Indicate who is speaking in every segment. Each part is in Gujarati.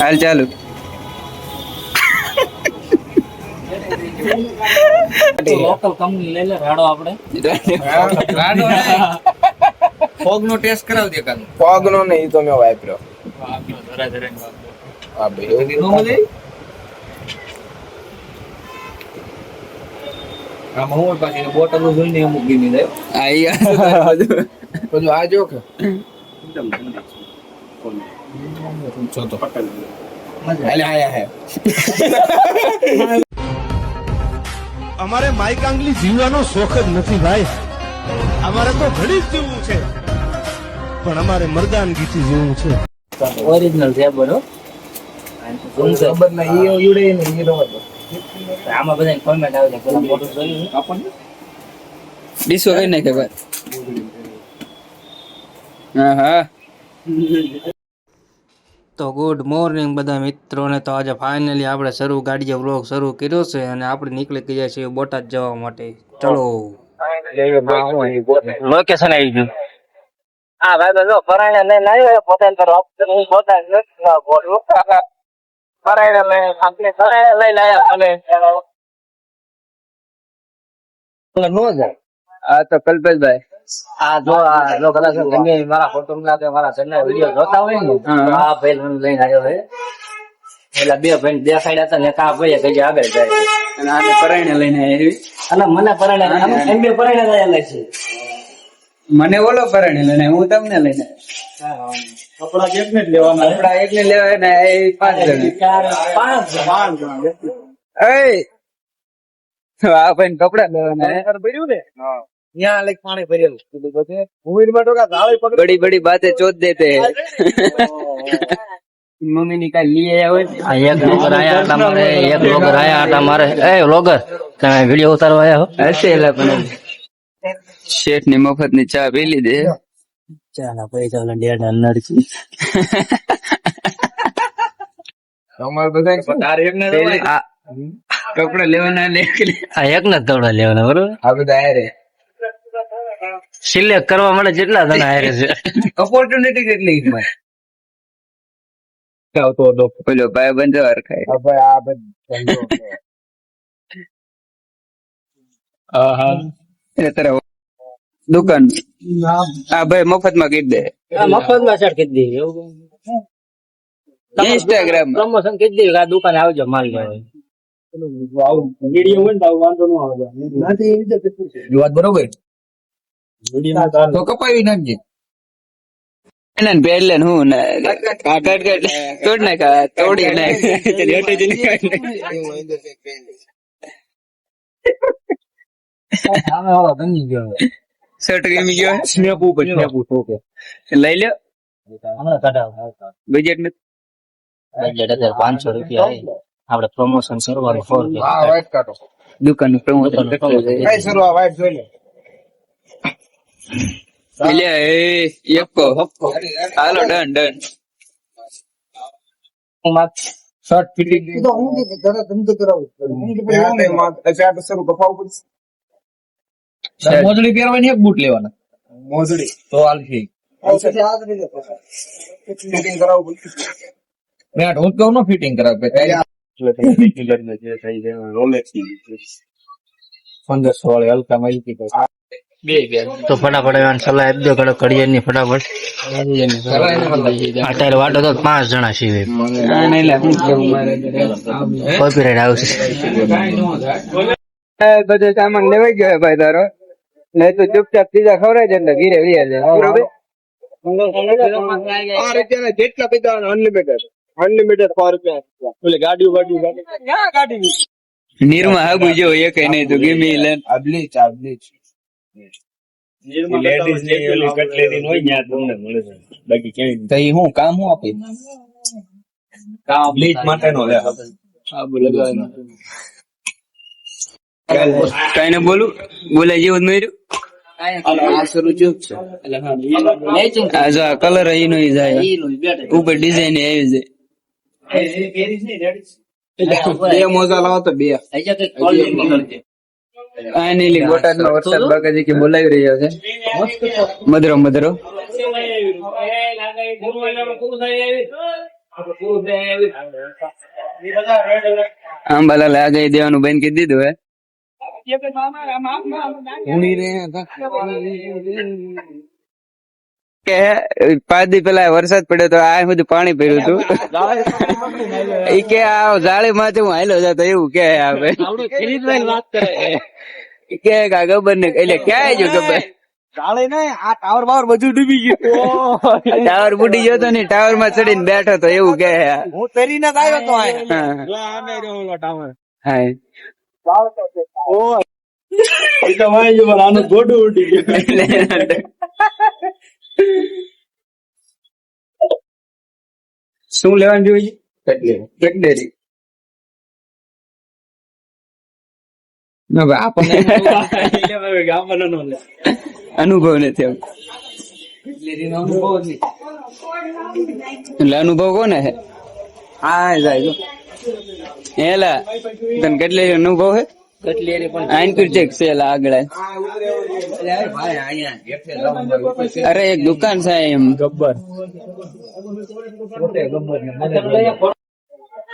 Speaker 1: હાલ ચાલુ.
Speaker 2: લોકલ કંપની લઈ લે રાડો આપણે.
Speaker 3: ફોગ નો ટેસ્ટ કરાવી દે કાન.
Speaker 4: ફોગ નો નહીં તો મેં વાપર્યો.
Speaker 2: ધરા ધરા
Speaker 4: હા ભાઈ
Speaker 3: નો મળે. આમાં હું પાછી બોટલ જોઈને અમુક ગીની જાય.
Speaker 4: બધું આ જો કે
Speaker 3: છો તો
Speaker 4: હાલે આયા હે.
Speaker 5: અમારે માઈક આંગલી જીવવાનો શોખ જ નથી ભાઈ. અમારે તો ઘડી જ જીવવું છે, પણ અમારે મર્દાનગીથી જીવવું છે.
Speaker 2: ઓરિજિનલ છે બરો.
Speaker 4: ખબર ના ઈ ઉડે ને ઈ રવા દો.
Speaker 2: આમાં બધા કોમેન્ટ આવે છે પેલા મોટું જોયું આપણને
Speaker 1: ડીસો કઈ નાખે ભાઈ. હા હા. તો ગુડ મોર્નિંગ બધા મિત્રોને. તો આજે ફાઇનલી આપણે ગાડીએ વ્લોગ શરૂ કર્યો છે અને આપણે નીકળી ગયા છીએ બોટાદ જવા માટે. ચલો
Speaker 2: લોકેશન આવી ગયું. હા ભાઈ જો પરાણે લઈને આવ્યો પોતાને તો હું પોતાને નથી બોલું પરાણે લઈને આપણે પરાણે લઈને આવ્યા અને નો જાય.
Speaker 1: આ તો કલ્પેશભાઈ.
Speaker 2: આ જો કદાચ ગમે મારા ફોટો લાગે મારા ઘરના વિડીયો જોતા હોય ને આ ભાઈ લઈને આવ્યો છે. એટલે બે ભાઈ દેખાડ્યા હતા ને કા ભાઈ કઈ આગળ જાય
Speaker 1: અને આને પરાયણે લઈને આવી.
Speaker 2: અને મને પરાણે એમ બે પરાણે આવેલા છે.
Speaker 1: મને ઓલો પરાયણે લઈને હું તમને લઈને
Speaker 2: કપડા એકને જ લેવાના
Speaker 1: કપડા એકને લેવા ને એ 5 જણ. આ ભાઈ કપડા લેવાના
Speaker 2: ભર્યું ને ત્યાં લઈ પાણી ભરેલું
Speaker 1: બડી બડી બાતે ચોદ દેતે મમ્મી ની કઈ લઈ આવ્યા હોય.
Speaker 2: એક લોગર આયા હતા મારે એ લોગર તમે વિડીયો ઉતારવા આવ્યા હો
Speaker 1: હશે એટલે પણ શેઠ ની મફત ની ચા પી લીધી.
Speaker 2: ચાના પૈસા ડેડ અંદર છે.
Speaker 4: અમાર બધા
Speaker 3: તારે એક ને
Speaker 1: કપડા લેવાના
Speaker 2: આ એક ને દોડા લેવાના બરોબર.
Speaker 4: આ બધા આરે
Speaker 2: સિલેક્ટ કરવા માટે જેટલા જણા હારે છે.
Speaker 1: ઓપોર્ચ્યુનિટી કેટલી પેલો ભાઈ બંધ ખાય.
Speaker 4: આ ભાઈ આ બધા
Speaker 1: દુકાન હા ભાઈ મફત માં કીધી દે.
Speaker 2: મફતમાં શર્ટ કીધી દે એવું
Speaker 1: ઇન્સ્ટાગ્રામ
Speaker 2: પ્રમોશન કીધી દે. આ દુકાને આવજો માલ લેવા. વિડીયો હોય ને તો વાંધો ન આવે.
Speaker 3: વાત બરોબર. તો કપાવી નાખજે.
Speaker 1: એને પેડલે હું ને કાટ તોડ નાખ તોડી નાખ શર્ટ ગમી ગયો
Speaker 3: સ્નેપ ઉપર ઓકે
Speaker 1: લઈ લ્યો.
Speaker 2: હમણાં કઢાવ
Speaker 1: બજેટ ને
Speaker 2: બજેટ અત્યારે 500 રૂપિયા આપણે પ્રમોશન કરવાનું 4
Speaker 4: આ વાઈટ કાઢો.
Speaker 1: દુકાન નું પ્રમોશન
Speaker 4: કઈ શરૂ આ વાઈટ જોઈ લે.
Speaker 1: હાલો ડન
Speaker 3: શર્ટ ફિટિંગ
Speaker 4: તો હું કીધું તરત ધંધો કરાવું. અચાર શરૂ કપાવું પડશે.
Speaker 3: મોજડી પહેરવાની એક બૂટ લેવાના
Speaker 4: મોજડી
Speaker 3: તો હાલ છે.
Speaker 4: ફિટિંગ કરાવું પડશે.
Speaker 3: મેં આ ઢોલ કહું ફિટિંગ કરાવે
Speaker 2: તો ફટાફટ સલાહ આપી દો ઘડો કડિયર ની ફટાફટ. અત્યારે વાટો તો 5 જણા છીએ. કોપીરાઈટ આવશે.
Speaker 1: બધો સામાન લેવાઈ ગયો ભાઈ તારો. નહીં તો ચૂપચાપ સીધા ખવડાય છે એટલે ઘીરે વીએ છે. બરોબર.
Speaker 4: જેટલા પૈસા અનલિમિટેડ 100 રૂપિયા. ગાડી
Speaker 1: નીરમાં હાબુ જો એક નહીં તો ગમી લે.
Speaker 4: બ્લીચ
Speaker 3: લેડીઝ ની ઓલી કટલેરી હોય ત્યાં તમને મળે છે. બાકી ક્યાંય તો હું કામ હું આપે કામ બ્લીચ માટે નો લે આબુ લગાવવાનો.
Speaker 1: કઈ ને બોલે જેવું જ નહીં.
Speaker 4: આ શરૂ ચૂક છે.
Speaker 1: આ જો કલર એનો જાય ઉપર ડિઝાઇન આવી જાય.
Speaker 4: બે મોજા લાવો તો બે.
Speaker 1: આ નીલી બોટાદ માં વરસાદ બાકાજી કે બોલાવી રહ્યો છે. મધરો
Speaker 3: આંબાલાલ આગળ દેવાનું બંધ કરી દીધું હે કે 5 દી પેલા વરસાદ પડ્યો તો આ બધું પાણી ભર્યું હતું ઈ કે આ જાળી માંથી હું હાલ્યો જતો એવું કે આવે વાત કરે કે ગબર ને એટલે ક્યાં ગયો ગબર
Speaker 4: ચાલે ને આ ટાવર બાવર બધું ડૂબી ગયું
Speaker 3: ટાવર બુડી ગયો તો ને ટાવર માં ચડીને બેઠો તો એવું કે
Speaker 4: હું તરીને જ આવ્યો તો
Speaker 3: હા
Speaker 4: આનું ગોડું ઉડી ગયું
Speaker 3: શું લેવાનું જોઈએ કટલેરી ના ભાઈ આપણને અનુભવ નથી એટલે અનુભવ કોને હે હા જાય એલા તને કેટલી અનુભવ હે આઈન ચેક છે એલા આગળ અરે એક દુકાન છે એમ ગબ્બર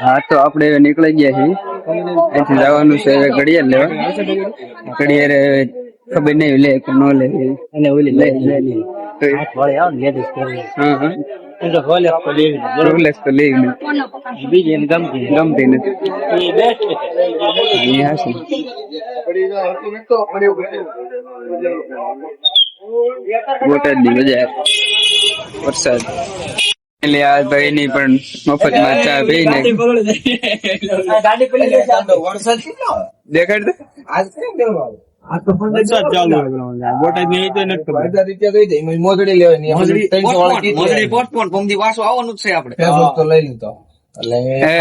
Speaker 3: હા તો આપડે નીકળી ગયા છીએ અહીંથી જવાનું છે ઘડિયાળ લેવા ઘડિયાળ ખબર નહીં લે કે ન લે અને ઓલી લે રોલેક્સ તો લેવી બીજી એને ગમતી નથી બોટાદ ની મજા વરસાદ એટલે આ ભાઈ ની પણ મફત માં ચા પી ને દેખાડ
Speaker 4: મોજડી લેવાની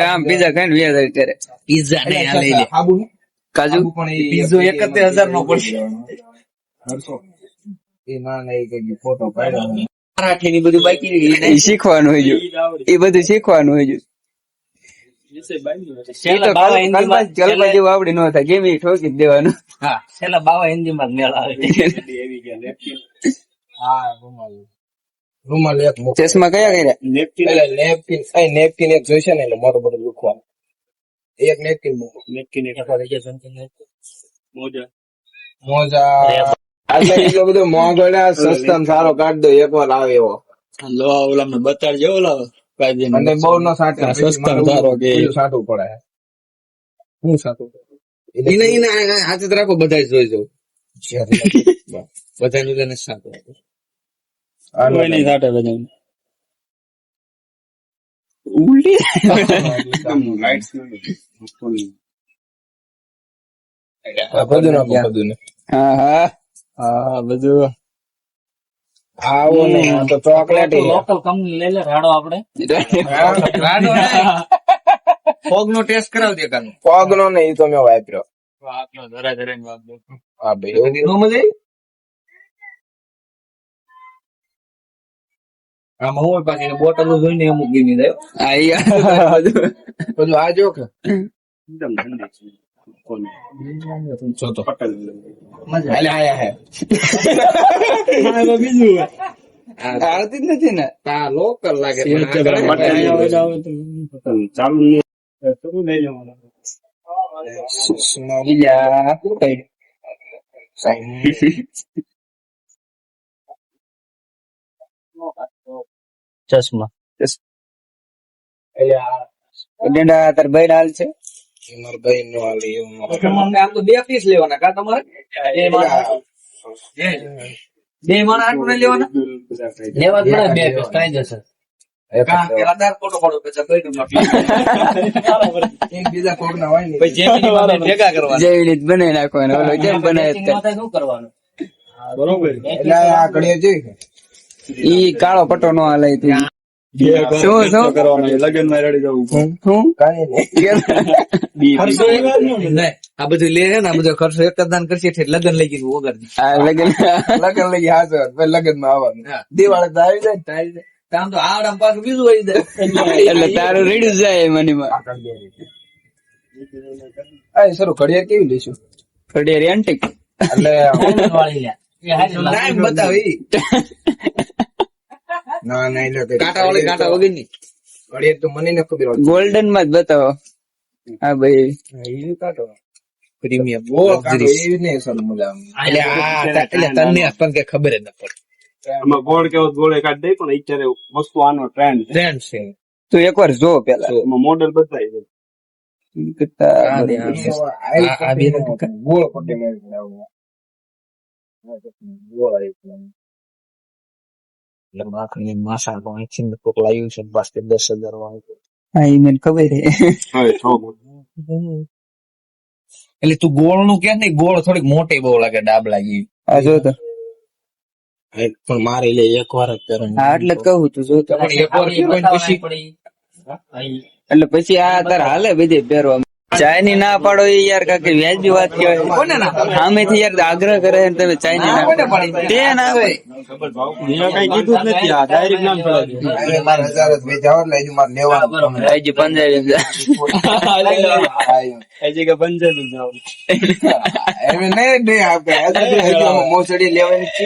Speaker 3: આમ પીઝા ખાઈને વ્યાજ અત્યારે પીઝા ને લઈ લે કાજુ
Speaker 4: પીઝો 71,000 નો પડશે ફોટો પાડ્યો
Speaker 3: મરાઠી ની બધું બાકી શીખવાનું હોય એ બધું શીખવાનું હોય જેવું આવડી ન થાય કેમ ઠોકી દેવાનું
Speaker 2: હા છેલ્લા 52 હિન્દી માં મેળ આવે
Speaker 4: રૂમાલ એક
Speaker 3: ચશ્મા કયા કર્યા
Speaker 4: નેપકિન એક જોઈશે ને એટલે મોટું બધું લખવાનું એક નેપકિન મોજા એટલો બધો મોંઘો સસ્તા સારો કાઢ દો એક વાર આવે એવો
Speaker 3: ઓલા બતાડજો ઓલા
Speaker 4: અને બહુ નો સાટે સાટું પડે શું સાટું
Speaker 3: હાથ રાખો બધા જોઈ જાવ બધા નું સાટું નહીં સાટે બધા ઉલટી
Speaker 4: બધું
Speaker 3: હા હા હા બધું
Speaker 4: આવો ને તો ચોકલેટ
Speaker 2: લોકલ કંપની લઈ લે રાડો આપડે
Speaker 3: ફોગ નો ટેસ્ટ કરાવ દે કાનો
Speaker 4: પગ નો ને એ તો મેં વાપર્યો હા ભાઈ
Speaker 3: આમાં હું પાછી બોટલ જોઈને અમુક ગીની દે બધું આ જો કે એકદમ આવતી જ નથી ને લોકલ લાગે
Speaker 2: ચશ્મા
Speaker 3: તાર ભાઈ હાલ છે
Speaker 4: મારા ભાઈ નો હાલી એવું
Speaker 3: આમ તો 2 પીસ લેવાના કા તમારે બે માણા આટલું નહીં લેવાના
Speaker 2: લેવા જ પડે 2 પીસ કાઈ જશે
Speaker 4: બીજા કોક ના હોય ને
Speaker 3: ભેગા કરવા જેવી બનાવી નાખવાના ઓલો જેમ બનાવે
Speaker 2: શું કરવાનું
Speaker 3: બરોબર
Speaker 4: એટલે આ ઘડીએ જોઈ
Speaker 3: ઈ કાળો પટ્ટો નો હાલે શું લગન માં રેડી જવું શું આ બધું લે ને આ બધો ખર્ચો એક દાન કરશે લગન લઈ ગયું વગર લગન
Speaker 4: લઈ ગયા લગન માં આવવાનું દિવાળી તો આવી જાય
Speaker 3: આમ તો આવડા પાછું બીજું હોય એટલે તારું રેડી જાય મનીમાં
Speaker 4: સર ઘડિયાળ કેવી લઈશું
Speaker 3: ઘડિયાળ એન્ટિક
Speaker 4: એટલે
Speaker 2: વાળી લે
Speaker 3: બતાવી
Speaker 4: ના ના
Speaker 3: કાંટા વાળી કાંટા વગર ની
Speaker 4: અરે તો મને ન ખબર હોય.
Speaker 3: ગોલ્ડન માં જ બતાવો. હા ભાઈ
Speaker 4: પ્રીમિયમ ઓ કાઢો એવી નહીં સર મજા એટલે એટલે તને પણ કે ખબર જ ન પડે.
Speaker 6: આમાં ગોળ કેવો ગોળ કાઢ દે પણ અત્યારે વસ્તુ આનો ટ્રેન્ડ છે.
Speaker 4: ટ્રેન્ડ છે.
Speaker 3: તું એકવાર જો પેલા
Speaker 6: એમાં મોડેલ બતાવી દે.
Speaker 4: આ બે ગોળ પટ્ટી મેળવી આવું. ગોળ આવી એટલે માખણી માસા પણ છીન કોક લાવ્યું છે બસ કે 10,000 વાળું.
Speaker 3: હા એ મને ખબર છે.
Speaker 6: હવે છોક
Speaker 4: એટલે તું ગોળ નું કે નહીં, ગોળ થોડીક મોટી બહુ લાગે ડાબલા જેવી.
Speaker 3: હા જો તો
Speaker 4: પણ મારે એટલે એક વાર જ કરવાનું.
Speaker 3: હા એટલે જ કહું તું જો તો.
Speaker 4: પણ એક વાર કીધું ને પછી
Speaker 3: એટલે પછી આ તાર હાલે બધી પહેરવા. ચાઇની ના પાડો એ યાર કાકે વ્યાજબી વાત કહેવાય. સામેથી યાર આગ્રહ કરે છે ને તમે ચાઇની ના પાડો. તે ના પાડે.
Speaker 6: કઈ કીધું જ નથી. આ ડાયરેક્ટ નામ ચડાવી દીધું.
Speaker 4: મારે 1000 જ વેચાવા એટલે હજુ મારે લેવાનું.
Speaker 3: હજી પંજાબી
Speaker 6: હજી કે પંજાબી જાવ.
Speaker 4: એમ નહીં આપે મોસડી લેવાની છે.